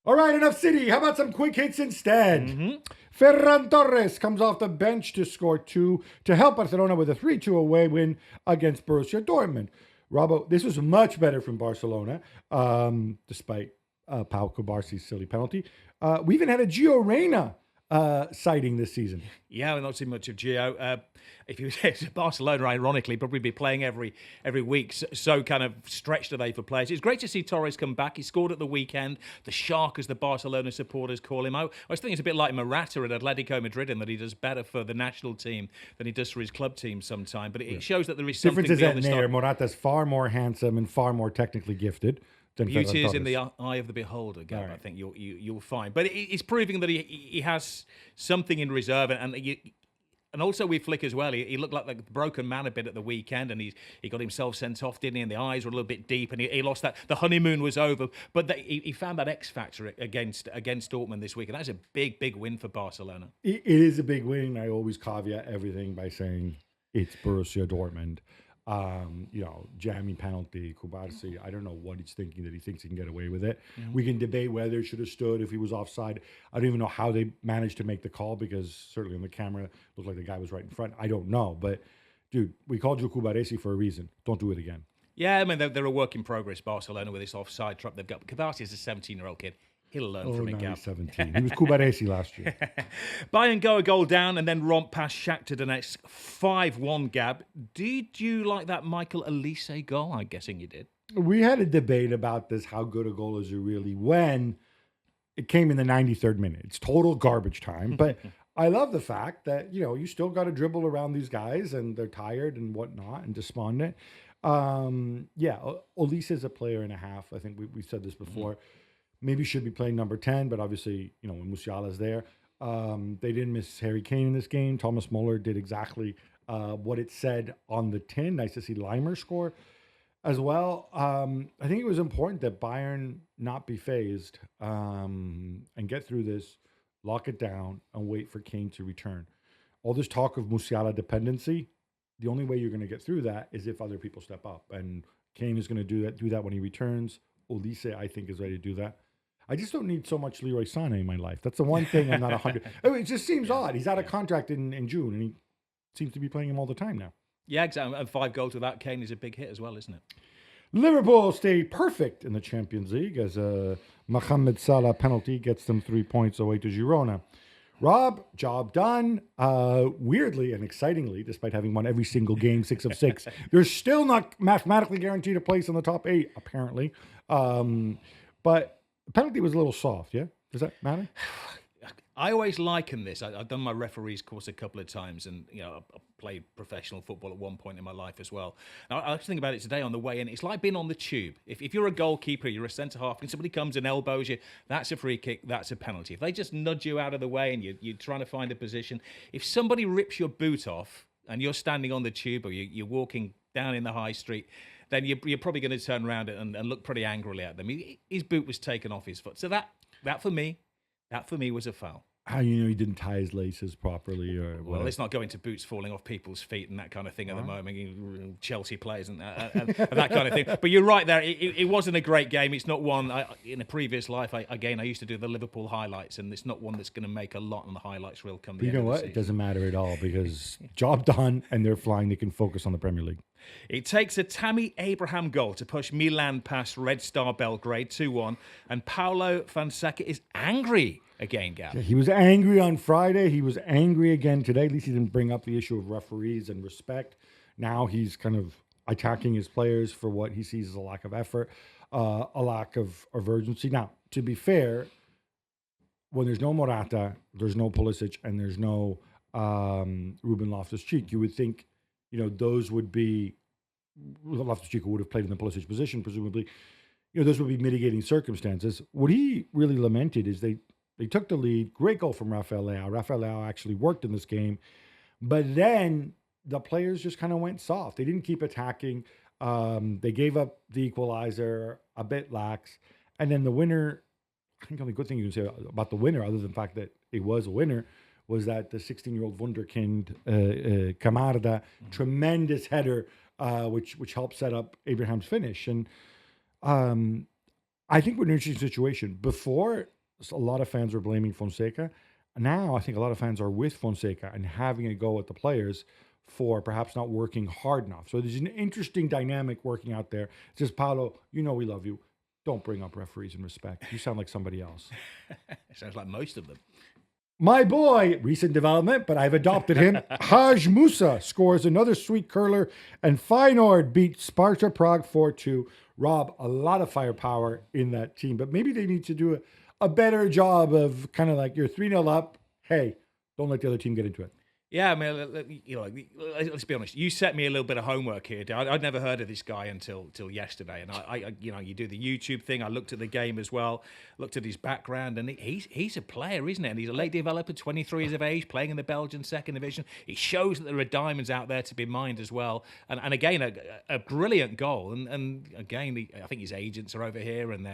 All right, enough City. How about some quick hits instead? Ferran Torres comes off the bench to score 2 to help Barcelona with a 3-2 away win against Borussia Dortmund. Robbo, this was much better from Barcelona, despite Pau Kubarsi's silly penalty. We even had a Girona sighting this season. Yeah, we're not seeing much of Gio. If he was Barcelona, ironically, probably be playing every week. So kind of stretched are they for players. It's great to see Torres come back. He scored at the weekend. The Shark, as the Barcelona supporters call him. I was thinking it's a bit like Morata at Atletico Madrid in that he does better for the national team than he does for his club team sometime. But it shows that there is something Difference is beyond that the Nair, start. Morata's far more handsome and far more technically gifted. Beauty is in the eye of the beholder, Gab. Right. I think you'll find. But it's proving that he has something in reserve, and also with Flick as well. He looked like the broken man a bit at the weekend, and he got himself sent off, didn't he? And the eyes were a little bit deep, and he lost that. The honeymoon was over, but he found that X factor against Dortmund this week, and that's a big win for Barcelona. It is a big win. I always caveat everything by saying it's Borussia Dortmund. Jammy penalty, Kubarsi. I don't know what he's thinking that he thinks he can get away with it. We can debate whether it should have stood, if he was offside. I don't even know how they managed to make the call because certainly on the camera it looked like the guy was right in front. I don't know, but dude, we called you Kubarsi for a reason. Don't do it again. Yeah, I mean they're a work in progress. Barcelona with this offside trap they've got. Kubarsi is a 17-year-old kid. He'll learn from it, Gab. He's 17. He was Kubarsi last year. Bayern go a goal down and then romp past Shakhtar Donetsk 5-1, Gab. Did you like that Michael Elise goal? I'm guessing you did. We had a debate about this, how good a goal is it really, when it came in the 93rd minute. It's total garbage time. But I love the fact that, you still got to dribble around these guys and they're tired and whatnot and despondent. Elise is a player and a half. I think we said this before. Maybe should be playing number 10, but obviously, when Musiala's there. They didn't miss Harry Kane in this game. Thomas Muller did exactly what it said on the tin. Nice to see Leimer score as well. I think it was important that Bayern not be phased and get through this, lock it down, and wait for Kane to return. All this talk of Musiala dependency, the only way you're going to get through that is if other people step up. And Kane is going to do that when he returns. Elise, I think, is ready to do that. I just don't need so much Leroy Sané in my life. That's the one thing I'm not 100. It just seems odd. He's out of contract in June, and he seems to be playing him all the time now. Yeah, exactly. And 5 goals without Kane is a big hit as well, isn't it? Liverpool stayed perfect in the Champions League as a Mohamed Salah penalty gets them 3 points away to Girona. Rob, job done. Weirdly and excitingly, despite having won every single game, 6 of 6, they're still not mathematically guaranteed a place in the top 8, apparently. But the penalty was a little soft, yeah? Does that matter? I always liken this. I've done my referees course a couple of times, and I played professional football at one point in my life as well. Now, I was thinking about it today on the way in. It's like being on the tube. If you're a goalkeeper, you're a centre half, and somebody comes and elbows you, that's a free kick, that's a penalty. If they just nudge you out of the way and you're trying to find a position, if somebody rips your boot off and you're standing on the tube or you're walking down in the high street, then you're probably going to turn around and look pretty angrily at them. His boot was taken off his foot. So that for me was a foul. How he didn't tie his laces properly? Well, let's not go into boots falling off people's feet and that kind of thing at the moment. Chelsea players and that kind of thing. But you're right there. It wasn't a great game. It's not one. In a previous life, I used to do the Liverpool highlights, and it's not one that's going to make a lot on the highlights reel come the end of the season. It doesn't matter at all because job done, and they're flying. They can focus on the Premier League. It takes a Tammy Abraham goal to push Milan past Red Star Belgrade 2-1, and Paulo Fonseca is angry again, Gab. Yeah, he was angry on Friday. He was angry again today. At least he didn't bring up the issue of referees and respect. Now he's kind of attacking his players for what he sees as a lack of effort, a lack of urgency. Now, to be fair, when there's no Morata, there's no Pulisic, and there's no Ruben Loftus-Cheek, you would think, those would be, Loftus-Cheek would have played in the Pulisic position, presumably. Those would be mitigating circumstances. What he really lamented is they took the lead. Great goal from Rafael Leao. Rafael Leao actually worked in this game. But then the players just kind of went soft. They didn't keep attacking. They gave up the equalizer, a bit lax. And then the winner, I think the only good thing you can say about the winner, other than the fact that it was a winner, was that the 16-year-old wunderkind, Camarda, tremendous header, which helped set up Abraham's finish. And I I think we're in an interesting situation. Before, a lot of fans were blaming Fonseca. Now, I think a lot of fans are with Fonseca and having a go at the players for perhaps not working hard enough. So there's an interesting dynamic working out there. It says, Paolo, you know we love you. Don't bring up referees and respect. You sound like somebody else. Sounds like most of them. My boy, recent development, but I've adopted him. Haj Musa scores another sweet curler, and Feyenoord beat Sparta Prague 4-2. Rob, a lot of firepower in that team, but maybe they need to do a better job of kind of like, you're 3-0 up. Hey, don't let the other team get into it. Yeah, I mean, let's be honest. You set me a little bit of homework here. I'd never heard of this guy until yesterday, and I, you do the YouTube thing. I looked at the game as well, looked at his background, and he's a player, isn't it? And he's a late developer, 23 years of age, playing in the Belgian second division. It shows that there are diamonds out there to be mined as well. And again, a brilliant goal. And again, I think his agents are over here, and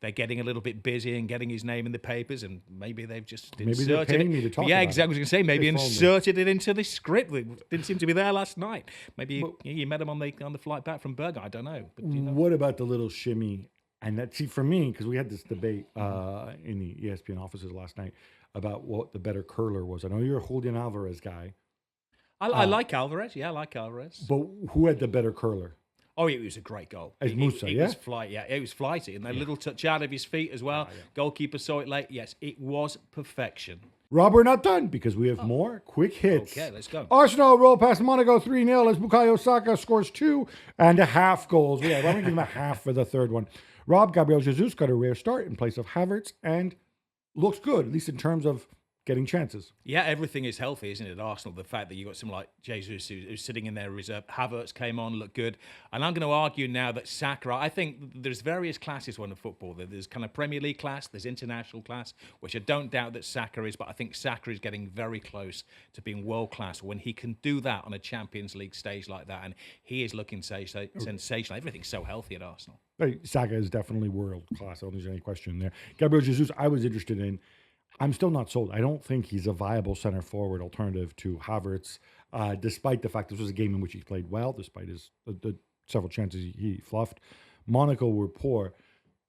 they're getting a little bit busy and getting his name in the papers, and maybe they've just inserted they're paying me to talk yeah, about exactly. I was going to say maybe inserted it into this script that didn't seem to be there last night. Maybe you met him on the flight back from Bergen. I don't know. But, What about the little shimmy? And that, see, for me, because we had this debate in the ESPN offices last night about what the better curler was. I know you're a Julian Alvarez guy. I like Alvarez. Yeah, I like Alvarez. But who had the better curler? Oh, it was a great goal. As Musa, it was it was flighty. And a little touch out of his feet as well. Goalkeeper saw it late. Yes, it was perfection. Rob, we're not done because we have more quick hits. Okay, let's go. Arsenal roll past Monaco 3-0 as Bukayo Saka scores 2.5 goals. Yeah, why don't we give him a half for the third one? Rob, Gabriel Jesus got a rare start in place of Havertz and looks good, at least in terms of getting chances. Yeah, everything is healthy, isn't it, at Arsenal? The fact that you got someone like Jesus who's sitting in their reserve. Havertz came on, looked good. And I'm going to argue now that Saka, I think there's various classes in football. There's kind of Premier League class, there's international class, which I don't doubt that Saka is, but I think Saka is getting very close to being world class when he can do that on a Champions League stage like that. And he is looking sensational. Everything's so healthy at Arsenal. Saka is definitely world class. I don't think there's any question there. Gabriel Jesus, I was interested in. I'm still not sold. I don't think he's a viable center forward alternative to Havertz, despite the fact this was a game in which he played well, despite the several chances he fluffed. Monaco were poor.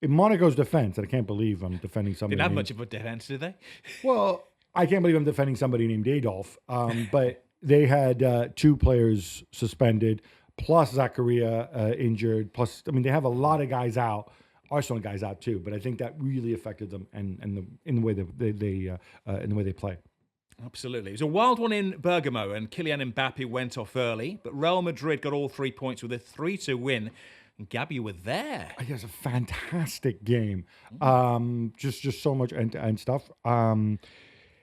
In Monaco's defense, and I can't believe I'm defending somebody. Didn't have much of a defense, did they? Well, I can't believe I'm defending somebody named Adolf. But they had 2 players suspended, plus Zakaria injured. Plus, I mean, they have a lot of guys out. Arsenal guys out too, but I think that really affected them and in the way they play. Absolutely. It was a wild one in Bergamo, and Kylian Mbappe went off early, but Real Madrid got all 3 points with a 3-2 win. And Gab, you were there. It was a fantastic game. Just so much end-to-end stuff. In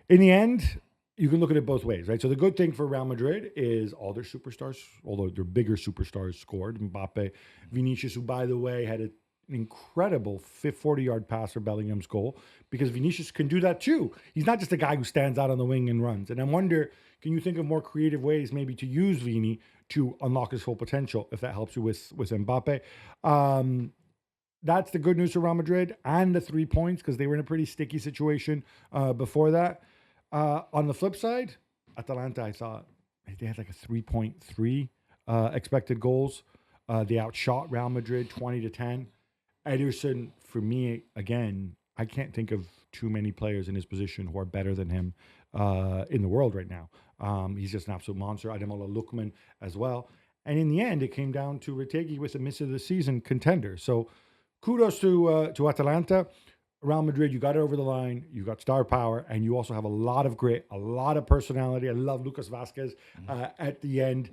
the end, you can look at it both ways, right? So the good thing for Real Madrid is all their superstars, although their bigger superstars scored. Mbappe, Vinicius, who, by the way, had an incredible 40-yard pass for Bellingham's goal, because Vinicius can do that too. He's not just a guy who stands out on the wing and runs. And I wonder, can you think of more creative ways maybe to use Vini to unlock his full potential, if that helps you with Mbappe? That's the good news for Real Madrid and the 3 points, because they were in a pretty sticky situation before that. On the flip side, Atalanta, I thought they had like a 3.3 expected goals. They outshot Real Madrid 20-10. Ederson, for me, again, I can't think of too many players in his position who are better than him in the world right now. He's just an absolute monster. Ademola Lookman as well. And in the end, it came down to Retegui with a miss of the season contender. So kudos to Atalanta. Real Madrid, you got it over the line. You got star power, and you also have a lot of grit, a lot of personality. I love Lucas Vazquez at the end.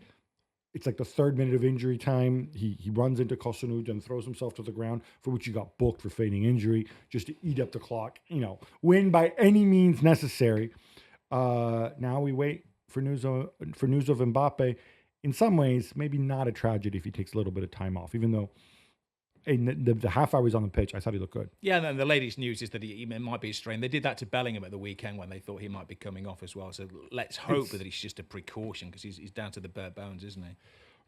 It's like the 3rd minute of injury time. He runs into Kosunud and throws himself to the ground, for which he got booked for feigning injury, just to eat up the clock. Win by any means necessary. Now we wait for news of Mbappe. In some ways, maybe not a tragedy if he takes a little bit of time off, even though in the half hour he's on the pitch, I thought he looked good. Yeah, and then the latest news is that he might be a strain. They did that to Bellingham at the weekend when they thought he might be coming off as well. So let's hope that it's just a precaution, because he's down to the bare bones, isn't he?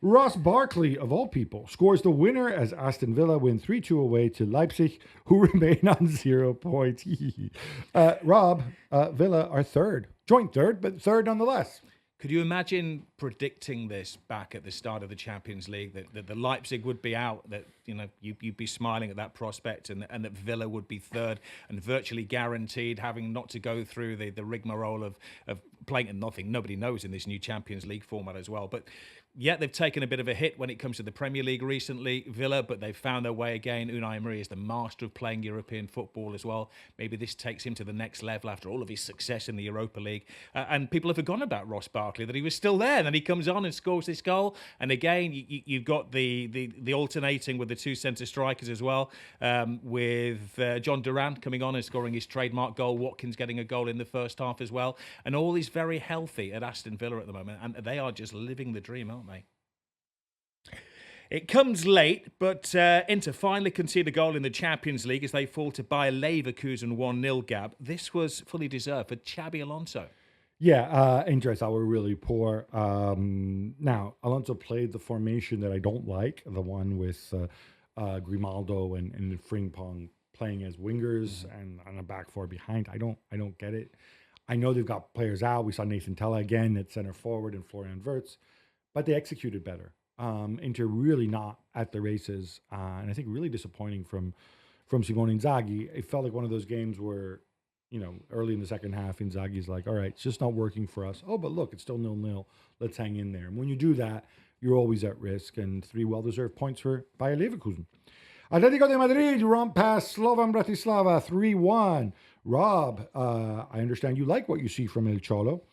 Ross Barkley, of all people, scores the winner as Aston Villa win 3-2 away to Leipzig, who remain on 0 points. Rob, Villa are third. Joint third, but third nonetheless. Could you imagine predicting this back at the start of the Champions League, that the Leipzig would be out, that you'd be smiling at that prospect, and that Villa would be third and virtually guaranteed having not to go through the rigmarole of playing at nothing? Nobody knows in this new Champions League format as well. But yeah, they've taken a bit of a hit when it comes to the Premier League recently, Villa, but they've found their way again. Unai Emery is the master of playing European football as well. Maybe this takes him to the next level after all of his success in the Europa League. And people have forgotten about Ross Barkley, that he was still there. And then he comes on and scores this goal. And again, you've got the alternating with the two centre strikers as well, with John Duran coming on and scoring his trademark goal, Watkins getting a goal in the first half as well. And all is very healthy at Aston Villa at the moment. And they are just living the dream, aren't they? It comes late, but Inter finally concede a goal in the Champions League as they fall to Bayer Leverkusen 1-0, Gab. This was fully deserved for Xabi Alonso. Yeah, Inter, I thought were really poor. Now, Alonso played the formation that I don't like, the one with Grimaldo and Frimpong playing as wingers and on a back four behind. I don't get it. I know they've got players out. We saw Nathan Tella again at center forward and Florian Wirtz, but they executed better. Inter really not at the races, and I think really disappointing from Simone Inzaghi. It felt like one of those games where, early in the second half, Inzaghi's like, all right, it's just not working for us. Oh, but look, it's still 0-0. Let's hang in there. And when you do that, you're always at risk, and 3 well-deserved points for Bayer Leverkusen. Atletico de Madrid run past Slovan Bratislava 3-1. Rob, I understand you like what you see from El Cholo.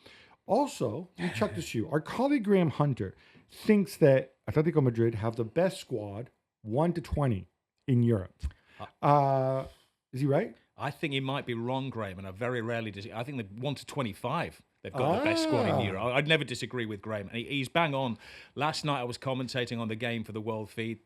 Also, let me check this to you. Our colleague Graham Hunter thinks that Atletico Madrid have the best squad 1-20 in Europe. Is he right? I think he might be wrong, Graham, and I very rarely disagree. I think the 1-25, they've got the best squad in Europe. I'd never disagree with Graham. And he's bang on. Last night I was commentating on the game for the World Feed.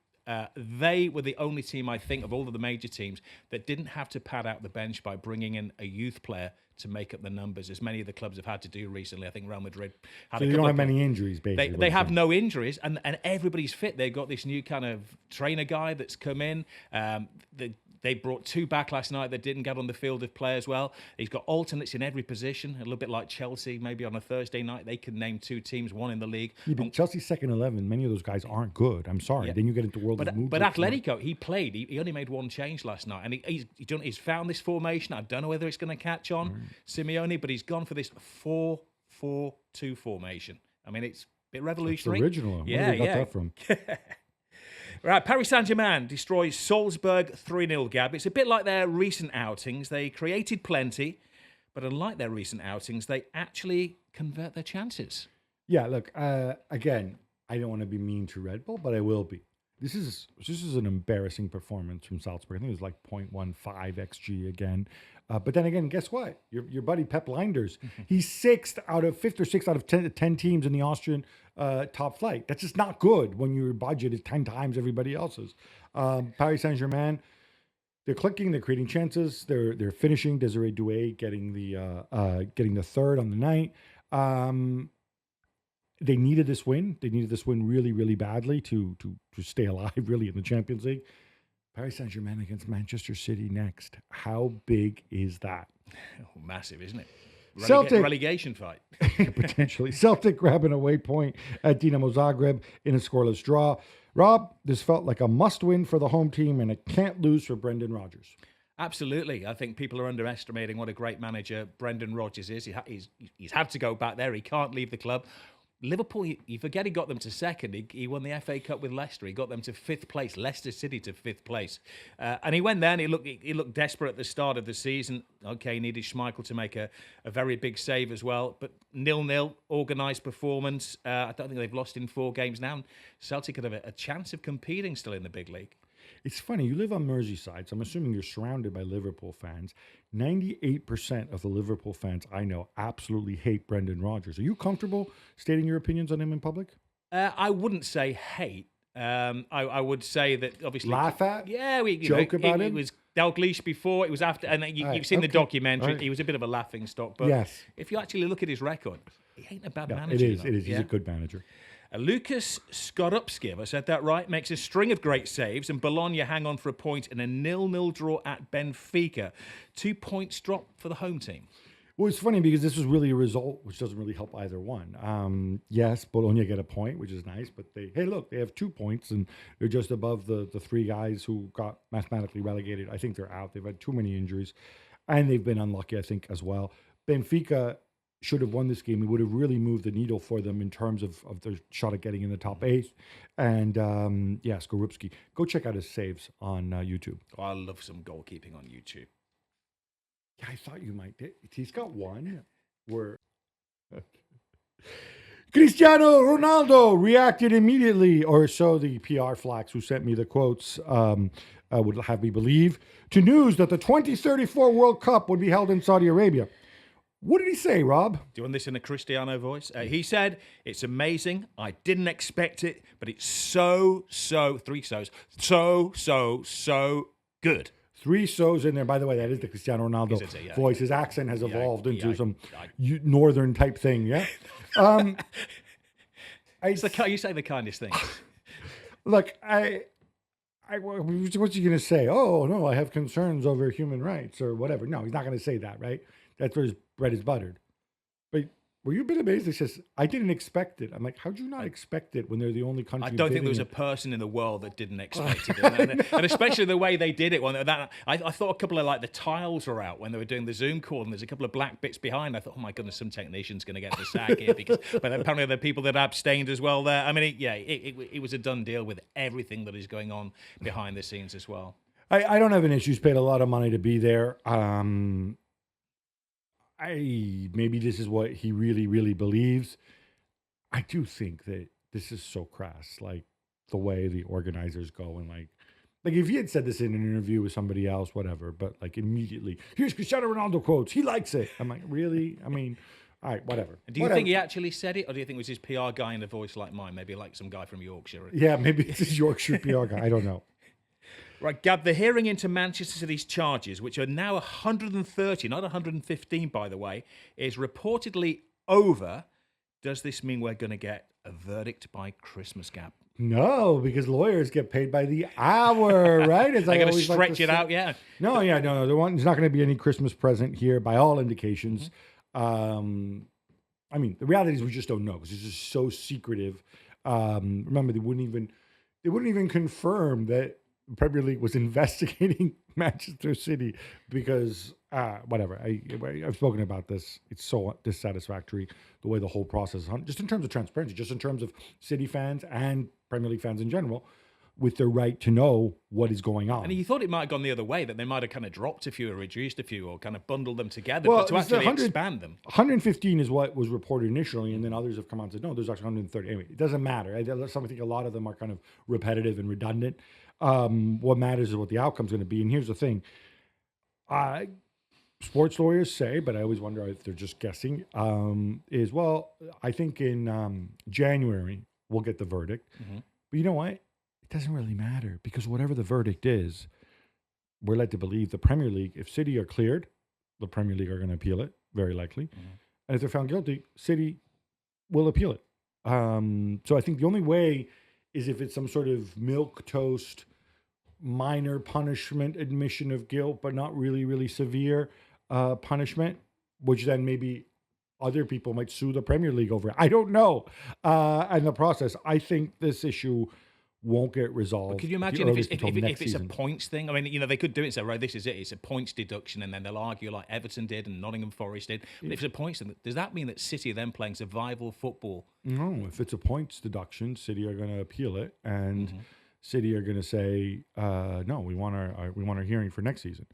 They were the only team, I think, of all of the major teams that didn't have to pad out the bench by bringing in a youth player to make up the numbers, as many of the clubs have had to do recently. I think Real Madrid had so a they don't have many injuries, basically. They have no injuries, and everybody's fit. They've got this new kind of trainer guy that's come in. They brought 2 back last night that didn't get on the field of play as well. He's got alternates in every position, a little bit like Chelsea. Maybe on a Thursday night, they can name 2 teams, one in the league. Yeah, but Chelsea's second 11, many of those guys aren't good. I'm sorry. Yeah. Then you get into world of moves. But Atletico, he played. He only made 1 change last night. And he's found this formation. I don't know whether it's going to catch on, Simeone, but he's gone for this 4-4-2 formation. I mean, it's a bit revolutionary. It's original. Yeah, Where did they got that from? Right, Paris Saint-Germain destroys Salzburg 3-0, Gab. It's a bit like their recent outings. They created plenty, but unlike their recent outings, they actually convert their chances. Yeah, look, again, I don't want to be mean to Red Bull, but I will be. This is an embarrassing performance from Salzburg. I think it was like 0.15 XG again. But then again, guess what? Your buddy Pep Lijnders, he's 5th or 6th out of 10 teams in the Austrian top flight. That's just not good when your budget is 10 times everybody else's. Paris Saint-Germain, they're clicking, they're creating chances, they're finishing. Desiree Doué getting the third on the night. They needed this win. They needed this win really, really badly to stay alive, really, in the Champions League. Paris Saint-Germain against Manchester City next. How big is that? Oh, massive, isn't it? Celtic relegation fight. Potentially. Celtic grabbing a waypoint at Dinamo Zagreb in a scoreless draw. Rob, this felt like a must-win for the home team, and it can't lose for Brendan Rodgers. Absolutely. I think people are underestimating what a great manager Brendan Rodgers is. He's had to go back there. He can't leave the club. Liverpool, you forget he got them to second. He won the FA Cup with Leicester. He got them to 5th place, Leicester City to 5th place. And he went there and he looked desperate at the start of the season. Okay, he needed Schmeichel to make a very big save as well. But 0-0, organised performance. I don't think they've lost in 4 games now. Celtic could have a chance of competing still in the big league. It's funny, you live on Merseyside, so I'm assuming you're surrounded by Liverpool fans. 98% of the Liverpool fans I know absolutely hate Brendan Rodgers. Are you comfortable stating your opinions on him in public? I wouldn't say hate. I would say that obviously... Laugh at? Yeah. Joke about him? It was Dalglish before, it was after, and you've seen the documentary. Right. He was a bit of a laughing stock, but yes. If you actually look at his record, he ain't a bad manager. It is. Yeah? He's a good manager. Lucas Skorupski, have I said that right, makes a string of great saves, and Bologna hang on for a point in a 0-0 draw at Benfica. 2 points drop for the home team. Well, it's funny because this was really a result which doesn't really help either one. Yes, Bologna get a point, which is nice, but they have 2 points and they're just above the 3 guys who got mathematically relegated. I think they're out. They've had too many injuries and they've been unlucky, I think, as well. Benfica should have won this game. It would have really moved the needle for them in terms of their shot at getting in the top 8. And Skorupski. Go check out his saves on YouTube. Oh, I love some goalkeeping on YouTube. Yeah, I thought you might. He's got one where Cristiano Ronaldo reacted immediately, or so the PR flacks who sent me the quotes would have me believe, to news that the 2034 World Cup would be held in Saudi Arabia. What did he say, Rob? Do you want this in a Cristiano voice? He said, "It's amazing. I didn't expect it, but it's so good." 3 so's in there. By the way, that is the Cristiano Ronaldo voice. His accent has evolved into some northern type thing. Yeah. You say the kindest things. Look, what's he going to say? Oh no, I have concerns over human rights or whatever. No, he's not going to say that, right? That's where his bread is buttered. But were you a bit amazed? He says, I didn't expect it. I'm like, how'd you not expect it when they're the only country? I don't think there was a person in the world that didn't expect it. And especially the way they did it. I thought a couple of the tiles were out when they were doing the Zoom call and there's a couple of black bits behind. I thought, oh my goodness, some technician's going to get the sack here. But apparently there are people that abstained as well there. I mean, it was a done deal with everything that is going on behind the scenes as well. I don't have an issue. He's paid a lot of money to be there. Maybe this is what he really, really believes. I do think that this is so crass, like the way the organizers go and like if he had said this in an interview with somebody else, whatever, but like immediately, here's Cristiano Ronaldo quotes. He likes it. I'm like, really? I mean, all right, whatever. Do you think he actually said it, or do you think it was his PR guy in a voice like mine, maybe like some guy from Yorkshire? Yeah, maybe it's his Yorkshire PR guy. I don't know. Right, Gab, the hearing into Manchester City's charges, which are now 130, not 115, by the way, is reportedly over. Does this mean we're going to get a verdict by Christmas, Gab? No, because lawyers get paid by the hour, right? They're going to stretch it out, yeah. No. There's not going to be any Christmas present here by all indications. I mean, the reality is we just don't know because it's just so secretive. Remember, they wouldn't even confirm that Premier League was investigating Manchester City because whatever. I've spoken about this. It's so dissatisfactory the way the whole process, just in terms of transparency, just in terms of City fans and Premier League fans in general, with the right to know what is going on. And you thought it might have gone the other way, that they might have kind of dropped a few or reduced a few or kind of bundled them together, but to actually expand them. 115 is what was reported initially, and then others have come out and said, no, there's actually 130. Anyway, it doesn't matter. I think a lot of them are kind of repetitive and redundant. What matters is what the outcome's going to be. And here's the thing. Sports lawyers say, but I always wonder if they're just guessing, I think in January we'll get the verdict. Mm-hmm. But you know what? It doesn't really matter because whatever the verdict is, we're led to believe the Premier League, if City are cleared, the Premier League are going to appeal it, very likely. Mm-hmm. And if they're found guilty, City will appeal it. So I think the only way is if it's some sort of milquetoast, minor punishment, admission of guilt, but not really, really severe punishment, which then maybe other people might sue the Premier League over it. I don't know. And the process, I think this issue won't get resolved. But could you imagine if it's a points thing? I mean, they could do it and say, right, this is it. It's a points deduction, and then they'll argue like Everton did and Nottingham Forest did. But if it's a points thing, does that mean that City are then playing survival football? No, if it's a points deduction, City are going to appeal it, and City are going to say, no, we want our hearing for next season.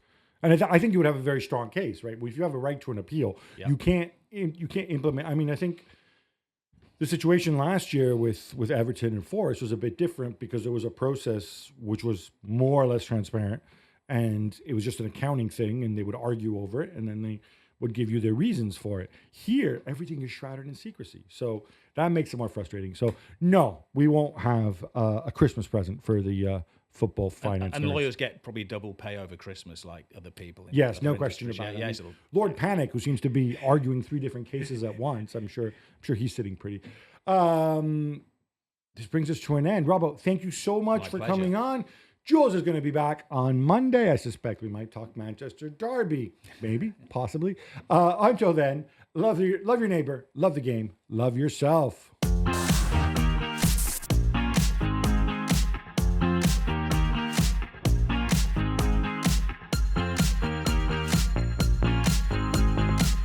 And I think you would have a very strong case, right? If you have a right to an appeal, you can't implement. I mean, I think the situation last year with Everton and Forest was a bit different because there was a process which was more or less transparent, and it was just an accounting thing, and they would argue over it, and then they would give you their reasons for it. Here, everything is shrouded in secrecy, so that makes it more frustrating. So, no, we won't have a Christmas present for the football finance. And lawyers get probably double pay over Christmas like other people. Yes, no question about it. Lord Panic, who seems to be arguing 3 different cases at once, I'm sure he's sitting pretty. This brings us to an end. Robbo, thank you so much for coming on. Jules is going to be back on Monday. I suspect we might talk Manchester Derby. Maybe, possibly. Until then, love your neighbor, love the game, love yourself.